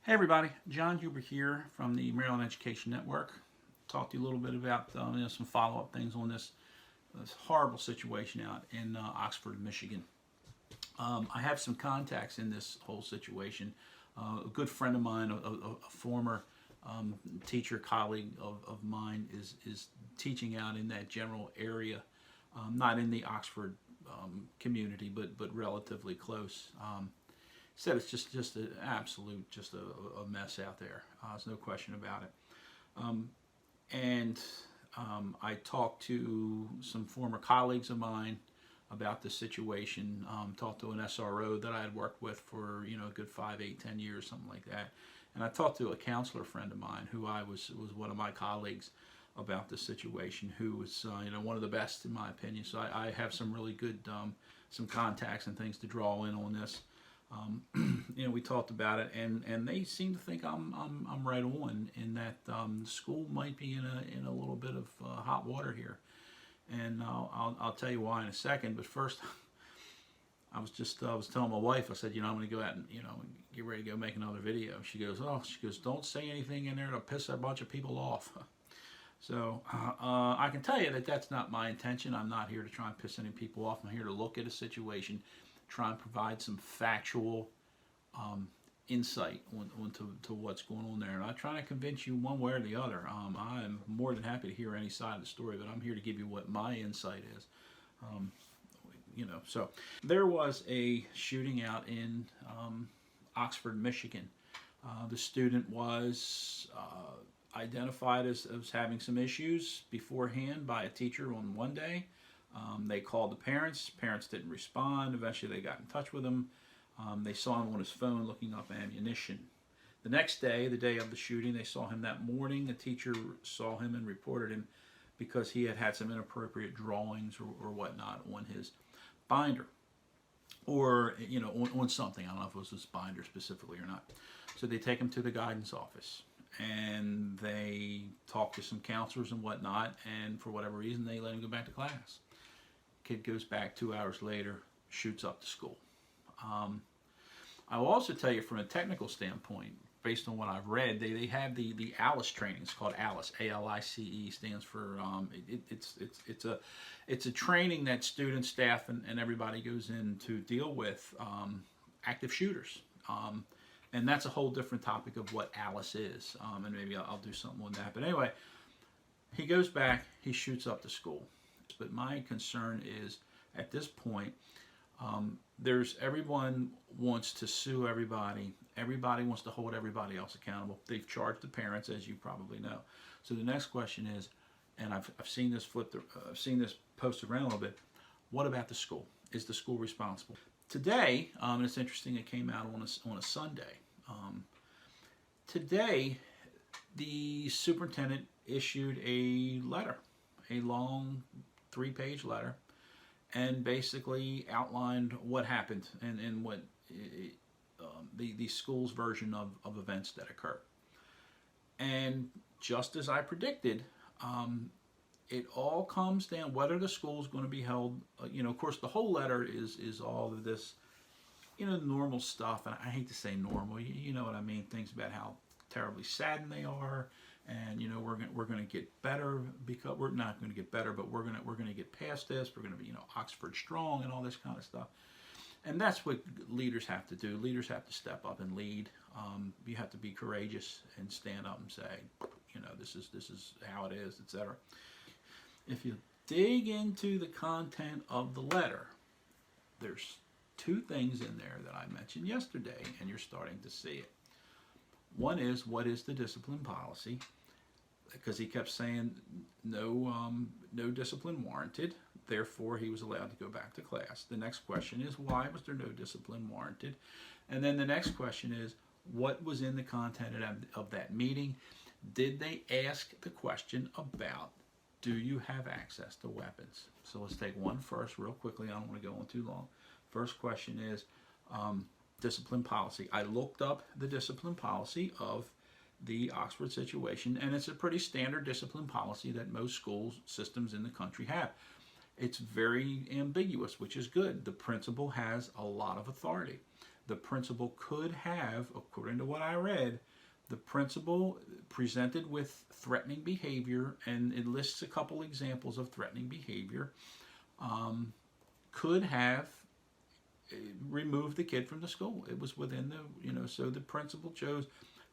Hey everybody, John Huber here from the Maryland Education Network. Talk to you a little bit about some follow-up things on this horrible situation out in Oxford, Michigan. I have some contacts in this whole situation. A good friend of mine, a former teacher colleague of mine, is teaching out in that general area, not in the Oxford community, but relatively close. Said it's just an absolute a mess out there. There's no question about it. And I talked to some former colleagues of mine about the situation. Talked to an SRO that I had worked with for a good 5, 8, 10 years, something like that. And I talked to a counselor friend of mine who was one of my colleagues about the situation, who was one of the best in my opinion. So I have some really good some contacts and things to draw in on this. We talked about it, and they seem to think I'm right on in that the school might be in a little bit of hot water here, and I'll tell you why in a second. But first, I was telling my wife, I said, I'm going to go out and get ready to go make another video. She goes, don't say anything in there to piss a bunch of people off. So I can tell you that that's not my intention. I'm not here to try and piss any people off. I'm here to look at a situation, try and provide some factual insight to what's going on there. And I'm trying to convince you one way or the other. I'm more than happy to hear any side of the story, but I'm here to give you what my insight is. So there was a shooting out in Oxford, Michigan. The student was identified as having some issues beforehand by a teacher on one day. They called the parents. Parents didn't respond. Eventually, they got in touch with him. They saw him on his phone looking up ammunition. The next day, the day of the shooting, they saw him that morning. The teacher saw him and reported him because he had some inappropriate drawings or whatnot on his binder, or on something. I don't know if it was his binder specifically or not. So they take him to the guidance office, and they talk to some counselors and whatnot, and for whatever reason, they let him go back to class. Kid goes back 2 hours later, shoots up the school. I will also tell you from a technical standpoint, based on what I've read, they have the ALICE training. It's called ALICE. ALICE stands for it's a training that students, staff, and everybody goes in to deal with active shooters. And that's a whole different topic of what ALICE is. And maybe I'll do something on that. But anyway, he goes back, he shoots up the school. But my concern is, at this point, everyone wants to sue everybody. Everybody wants to hold everybody else accountable. They've charged the parents, as you probably know. So the next question is, and I've seen this I've seen this posted around a little bit. What about the school? Is the school responsible? Today, and it's interesting, it came out on a Sunday. Today, the superintendent issued a letter, a long 3-page letter, and basically outlined what happened and what the school's version of events that occurred. And just as I predicted, it all comes down whether the school is going to be held. Of course, the whole letter is all of this, normal stuff. And I hate to say normal, you know what I mean. Things about how terribly saddened they are, and we're going to get better, because we're not going to get better, but we're going to get past this. We're going to be Oxford strong and all this kind of stuff. And that's what leaders have to do. Leaders have to step up and lead. You have to be courageous and stand up and say, this is how it is, etc. If you dig into the content of the letter, there's 2 things in there that I mentioned yesterday, and you're starting to see it. One is, what is the discipline policy? Because he kept saying no discipline warranted, therefore he was allowed to go back to class. The next question is, why was there no discipline warranted? And then the next question is, what was in the content of that meeting? Did they ask the question about, do you have access to weapons? So let's take one first real quickly. I don't want to go on too long. First question is discipline policy. I looked up the discipline policy of the Oxford situation, and it's a pretty standard discipline policy that most school systems in the country have. It's very ambiguous, which is good. The principal has a lot of authority. the principal could have, according to what I read, the principal presented with threatening behavior, and it lists a couple examples of threatening behavior, could have removed the kid from the school. It was within the, so the principal chose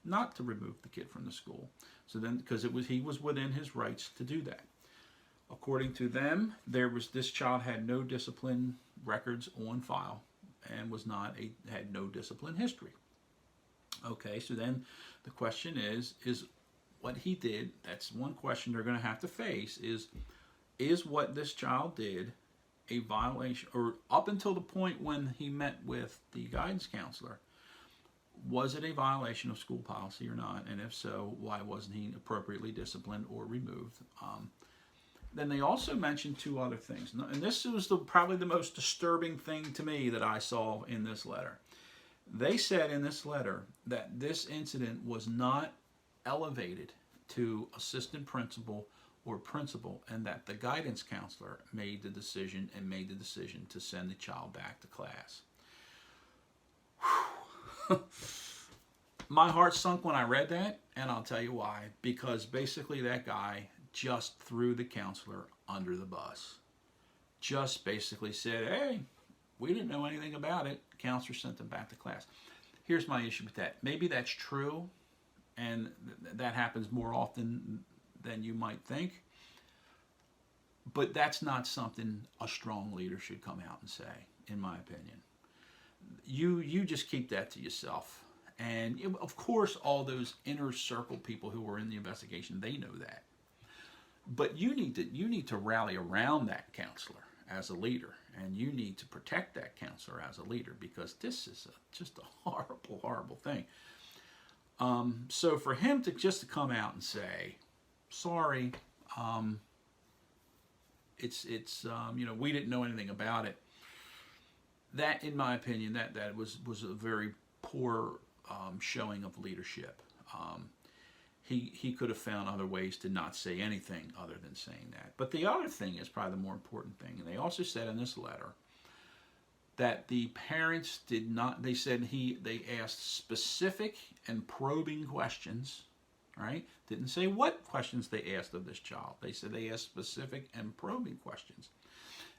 not to remove the kid from the school. So then, because he was within his rights to do that. According to them, this child had no discipline records on file and had no discipline history. Okay, so then the question is what he did, that's one question they're going to have to face, is what this child did a violation, or up until the point when he met with the guidance counselor, was it a violation of school policy or not? And if so, why wasn't he appropriately disciplined or removed? Then they also mentioned two other things. And this was probably the most disturbing thing to me that I saw in this letter. They said in this letter that this incident was not elevated to assistant principal or principal, and that the guidance counselor made the decision to send the child back to class. My heart sunk when I read that, and I'll tell you why. Because basically that guy just threw the counselor under the bus. Just basically said, hey, we didn't know anything about it. The counselor sent them back to class. Here's my issue with that. Maybe that's true, and that happens more often than you might think. But that's not something a strong leader should come out and say, in my opinion. You just keep that to yourself. And of course, all those inner circle people who were in the investigation, they know that. But you need to rally around that counselor as a leader, and you need to protect that counselor as a leader, because this is just a horrible, horrible thing. So for him to come out and say, sorry, we didn't know anything about it. That, in my opinion, that was a very poor showing of leadership. He could have found other ways to not say anything other than saying that. But the other thing is probably the more important thing. And they also said in this letter that the parents did not, they said they asked specific and probing questions, right? Didn't say what questions they asked of this child. They said they asked specific and probing questions.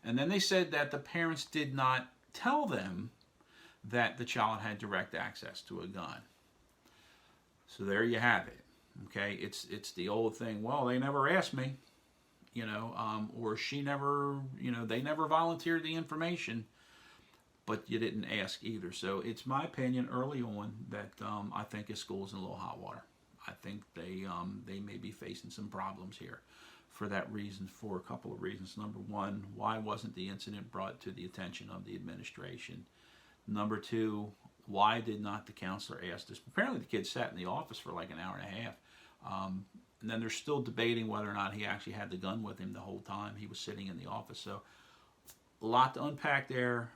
And then they said that the parents did not tell them that the child had direct access to a gun. So there you have it. Okay, it's the old thing. Well, they never asked me, or she never, they never volunteered the information, but you didn't ask either. So it's my opinion early on that I think his school's in a little hot water. I think they may be facing some problems here for that reason, for a couple of reasons. Number one, why wasn't the incident brought to the attention of the administration? Number two, why did not the counselor ask this? Apparently the kid sat in the office for like an hour and a half. And then they're still debating whether or not he actually had the gun with him the whole time he was sitting in the office. So a lot to unpack there.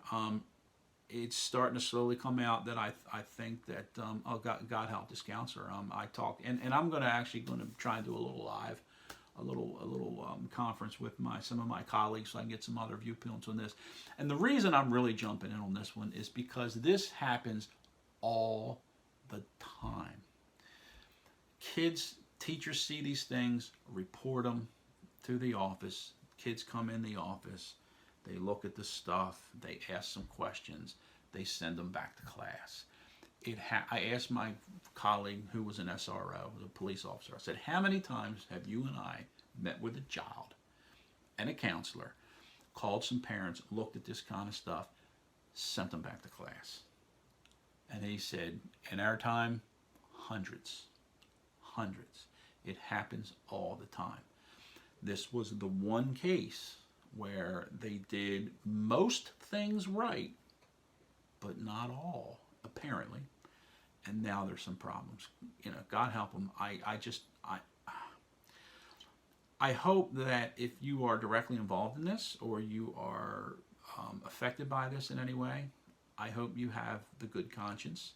It's starting to slowly come out that I think that, God help this counselor. I talked, and I'm going to try and do a little live, a little conference with some of my colleagues so I can get some other viewpoints on this. And the reason I'm really jumping in on this one is because this happens all the time. Teachers see these things, report them to the office. Kids come in the office, they look at the stuff, they ask some questions, they send them back to class. I asked my colleague who was an SRO, a police officer, I said, how many times have you and I met with a child and a counselor, called some parents, looked at this kind of stuff, sent them back to class? And he said, in our time, hundreds. It happens all the time. This was the one case where they did most things right, but not all, apparently. And now there's some problems. God help them. I hope that if you are directly involved in this, or you are affected by this in any way, I hope you have the good conscience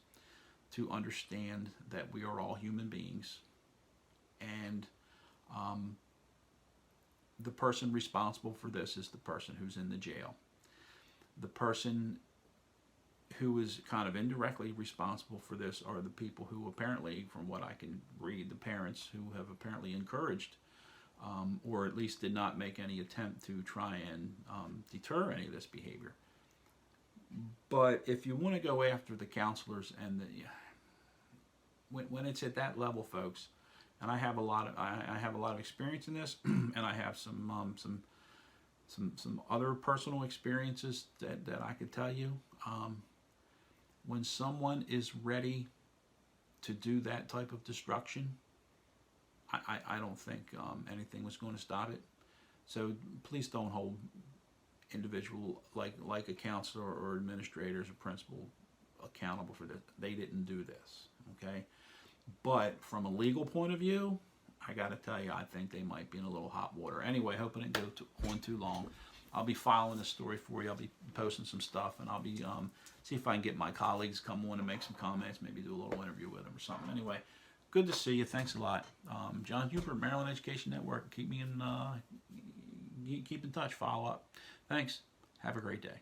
to understand that we are all human beings. And the person responsible for this is the person who's in the jail. The person who is kind of indirectly responsible for this are the people who apparently, from what I can read, the parents who have apparently encouraged or at least did not make any attempt to try and deter any of this behavior. But if you want to go after the counselors and when it's at that level, folks, and I have a lot of experience in this, and I have some other personal experiences that I could tell you. When someone is ready to do that type of destruction, I don't think anything was going to stop it. So please don't hold individual like a counselor or administrators or principal accountable for this. They didn't do this, okay? But from a legal point of view, I got to tell you, I think they might be in a little hot water. Anyway, hope I didn't go on too long. I'll be filing this story for you. I'll be posting some stuff, and I'll be see if I can get my colleagues come on and make some comments, maybe do a little interview with them or something. Anyway, good to see you. Thanks a lot. John Huber, Maryland Education Network. Keep me in, keep in touch. Follow up. Thanks. Have a great day.